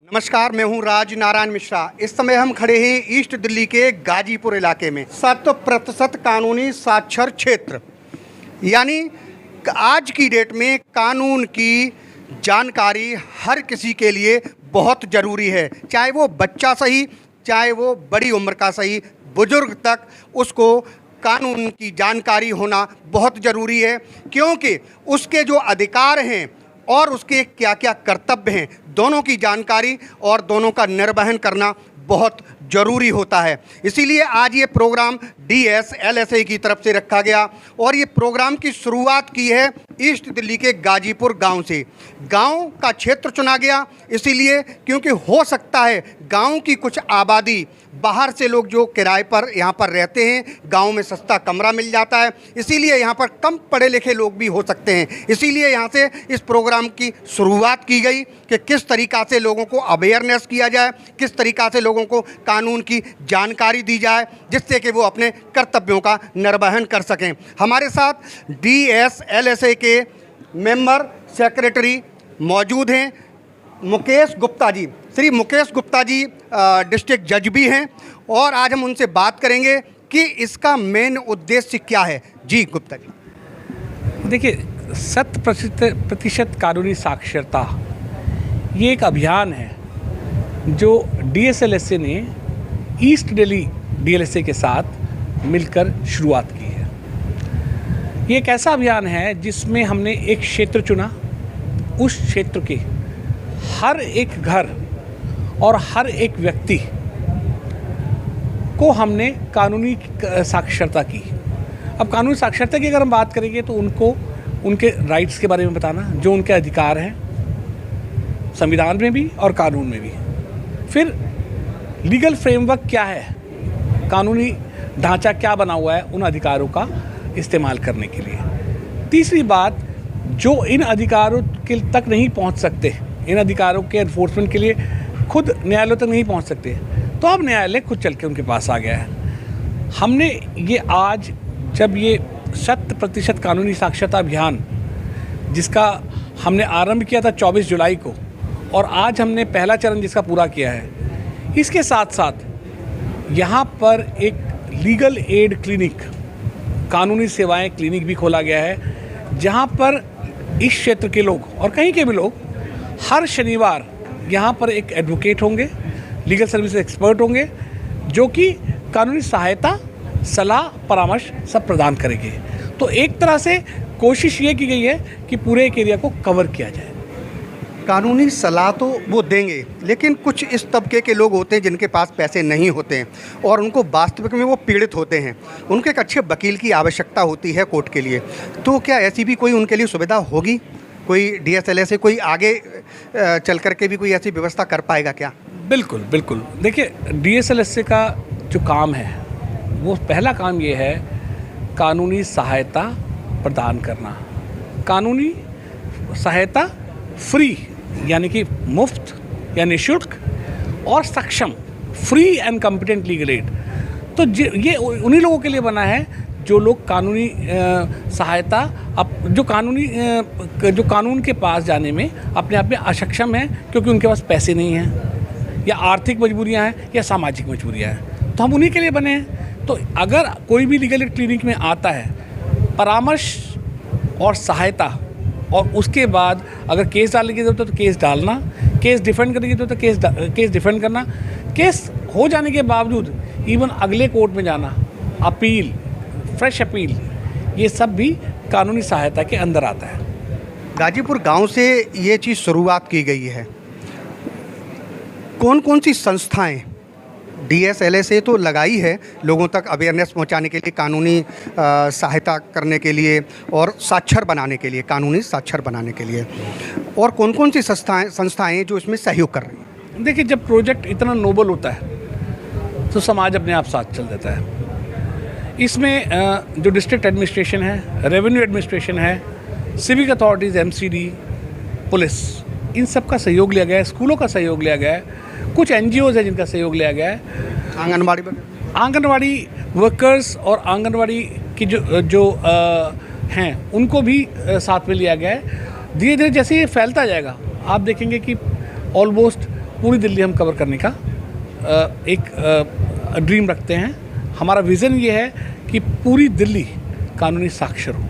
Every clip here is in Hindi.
नमस्कार, मैं हूं राज नारायण मिश्रा। इस समय हम खड़े हैं ईस्ट दिल्ली के गाजीपुर इलाके में। 100% कानूनी साक्षर क्षेत्र, यानी आज की डेट में कानून की जानकारी हर किसी के लिए बहुत ज़रूरी है। चाहे वो बच्चा सही, चाहे वो बड़ी उम्र का सही, बुजुर्ग तक उसको कानून की जानकारी होना बहुत ज़रूरी है, क्योंकि उसके जो अधिकार हैं और उसके क्या क्या कर्तव्य हैं, दोनों की जानकारी और दोनों का निर्वहन करना बहुत ज़रूरी होता है। इसीलिए आज ये प्रोग्राम DSLSA की तरफ से रखा गया और ये प्रोग्राम की शुरुआत की है ईस्ट दिल्ली के गाजीपुर गांव से। गांव का क्षेत्र चुना गया इसीलिए क्योंकि हो सकता है गांव की कुछ आबादी, बाहर से लोग जो किराए पर यहाँ पर रहते हैं, गांव में सस्ता कमरा मिल जाता है, इसीलिए यहाँ पर कम पढ़े लिखे लोग भी हो सकते हैं। इसीलिए यहाँ से इस प्रोग्राम की शुरुआत की गई कि किस तरीक़ा से लोगों को अवेयरनेस किया जाए, किस तरीक़ा से लोगों को कानून की जानकारी दी जाए, जिससे कि वो अपने कर्तव्यों का निर्वहन कर सकें। हमारे साथ DSLSA के मेंबर सेक्रेटरी मौजूद हैं, मुकेश गुप्ता जी। श्री मुकेश गुप्ता जी डिस्ट्रिक्ट जज भी हैं और आज हम उनसे बात करेंगे कि इसका मेन उद्देश्य क्या है। जी गुप्ता जी। देखिए, 100% कानूनी साक्षरता ये एक अभियान है जो DSLSA ने ईस्ट दिल्ली DLSA के साथ मिलकर शुरुआत की है। ये एक ऐसा अभियान है जिसमें हमने एक क्षेत्र चुना, उस क्षेत्र के हर एक घर और हर एक व्यक्ति को हमने कानूनी साक्षरता की। अब कानूनी साक्षरता की अगर हम बात करेंगे तो उनको उनके राइट्स के बारे में बताना, जो उनके अधिकार हैं संविधान में भी और कानून में भी। फिर लीगल फ्रेमवर्क क्या है, कानूनी ढांचा क्या बना हुआ है उन अधिकारों का इस्तेमाल करने के लिए। तीसरी बात, जो इन अधिकारों के तक नहीं पहुंच सकते, इन अधिकारों के एनफोर्समेंट के लिए खुद न्यायालय तक नहीं पहुंच सकते, तो अब न्यायालय खुद चल के उनके पास आ गया है। हमने ये आज जब ये 100% कानूनी साक्षरता अभियान जिसका हमने आरंभ किया था 24 जुलाई को, और आज हमने पहला चरण जिसका पूरा किया है, इसके साथ साथ यहाँ पर एक लीगल एड क्लिनिक, कानूनी सेवाएं क्लिनिक भी खोला गया है, जहाँ पर इस क्षेत्र के लोग और कहीं के भी लोग हर शनिवार यहाँ पर एक एडवोकेट होंगे, लीगल सर्विस एक्सपर्ट होंगे, जो कि कानूनी सहायता, सलाह, परामर्श सब प्रदान करेंगे। तो एक तरह से कोशिश ये की गई है कि पूरे एक एरिया को कवर किया जाए। कानूनी सलाह तो वो देंगे, लेकिन कुछ इस तबके के लोग होते हैं जिनके पास पैसे नहीं होते हैं और उनको वास्तविक में वो पीड़ित होते हैं, उनको एक अच्छे वकील की आवश्यकता होती है कोर्ट के लिए। तो क्या ऐसी भी कोई उनके लिए सुविधा होगी? कोई DSLSA कोई आगे चल कर के भी कोई ऐसी व्यवस्था कर पाएगा क्या? बिल्कुल बिल्कुल। देखिए, DSLSA का जो काम है वो पहला काम ये है कानूनी सहायता प्रदान करना। कानूनी सहायता फ्री, यानी कि मुफ्त या निःशुल्क और सक्षम, free and competent legal aid. तो ये उन्हीं लोगों के लिए बना है जो लोग कानूनी सहायता जो कानून के पास जाने में अपने आप में अक्षम हैं, क्योंकि उनके पास पैसे नहीं हैं या आर्थिक मजबूरियां हैं या सामाजिक मजबूरियां हैं। तो हम उन्हीं के लिए बने हैं। तो अगर कोई भी लीगल एड क्लिनिक में आता है, परामर्श और सहायता, और उसके बाद अगर केस डालने की जरूरत है तो केस डालना, केस डिफेंड करने की जरूरत है केस डिफेंड करना, केस हो जाने के बावजूद इवन अगले कोर्ट में जाना, अपील, फ्रेश अपील, ये सब भी कानूनी सहायता के अंदर आता है। गाजीपुर गांव से ये चीज़ शुरुआत की गई है। कौन कौन सी संस्थाएं, DSLSA तो लगाई है लोगों तक अवेयरनेस पहुंचाने के लिए, कानूनी सहायता करने के लिए और साक्षर बनाने के लिए, कानूनी साक्षर बनाने के लिए, और कौन कौन सी संस्थाएं जो इसमें सहयोग कर रही हैं? देखिए, जब प्रोजेक्ट इतना नोबल होता है तो समाज अपने आप साथ चल देता है। इसमें जो डिस्ट्रिक्ट एडमिनिस्ट्रेशन है, रेवेन्यू एडमिनिस्ट्रेशन है, सिविक अथॉरिटीज़, MCD, पुलिस, इन सब का सहयोग लिया गया है, स्कूलों का सहयोग लिया गया है, कुछ NGOs है जिनका सहयोग लिया गया है, आंगनवाड़ी वर्कर्स और आंगनवाड़ी की जो हैं उनको भी साथ में लिया गया है। धीरे धीरे जैसे ये फैलता जाएगा, आप देखेंगे कि ऑलमोस्ट पूरी दिल्ली हम कवर करने का एक ड्रीम रखते हैं। हमारा विज़न ये है कि पूरी दिल्ली कानूनी साक्षर हो।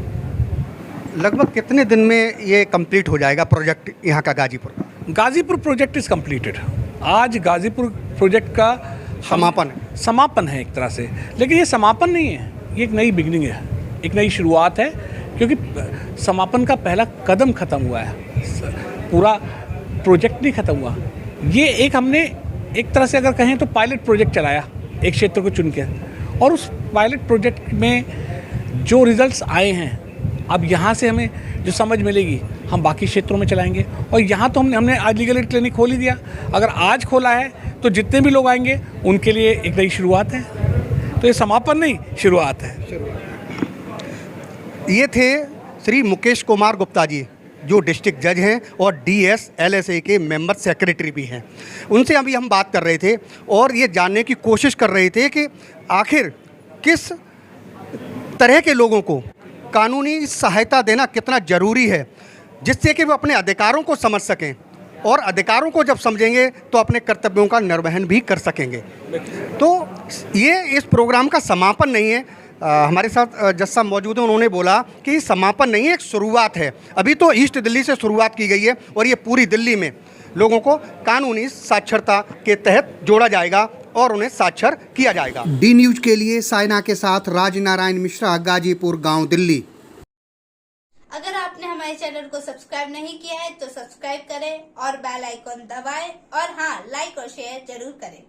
लगभग कितने दिन में ये कंप्लीट हो जाएगा प्रोजेक्ट यहाँ का गाजीपुर का? Ghazipur project is completed. आज गाजीपुर प्रोजेक्ट का समापन है एक तरह से, लेकिन ये समापन नहीं है, ये एक नई बिगनिंग है, एक नई शुरुआत है, क्योंकि समापन का पहला कदम ख़त्म हुआ है, पूरा प्रोजेक्ट नहीं ख़त्म हुआ। ये एक हमने एक तरह से अगर कहें तो पायलट प्रोजेक्ट चलाया एक क्षेत्र को चुन के, और उस पायलट प्रोजेक्ट में जो रिजल्ट्स आए हैं, अब यहाँ से हमें जो समझ मिलेगी हम बाकी क्षेत्रों में चलाएंगे। और यहाँ तो हमने आज लीगल एड क्लिनिक खोल ही दिया। अगर आज खोला है तो जितने भी लोग आएंगे उनके लिए एक नई शुरुआत है। तो ये समापन नहीं, शुरुआत है। ये थे श्री मुकेश कुमार गुप्ता जी, जो डिस्ट्रिक्ट जज हैं और DSLSA के मेंबर सेक्रेटरी भी हैं। उनसे अभी हम बात कर रहे थे और ये जानने की कोशिश कर रहे थे कि आखिर किस तरह के लोगों को कानूनी सहायता देना कितना ज़रूरी है, जिससे कि वो अपने अधिकारों को समझ सकें, और अधिकारों को जब समझेंगे तो अपने कर्तव्यों का निर्वहन भी कर सकेंगे। तो ये इस प्रोग्राम का समापन नहीं है। हमारे साथ जज साहब मौजूद हैं, उन्होंने बोला कि समापन नहीं है, एक शुरुआत है। अभी तो ईस्ट दिल्ली से शुरुआत की गई है और ये पूरी दिल्ली में लोगों को कानूनी साक्षरता के तहत जोड़ा जाएगा और उन्हें साक्षर किया जाएगा। डी न्यूज के लिए साइना के साथ राज नारायण मिश्रा, गाजीपुर गांव, दिल्ली। अगर आपने हमारे चैनल को सब्सक्राइब नहीं किया है तो सब्सक्राइब करें और बेल आइकॉन दबाएं, और हाँ, लाइक और शेयर जरूर करें।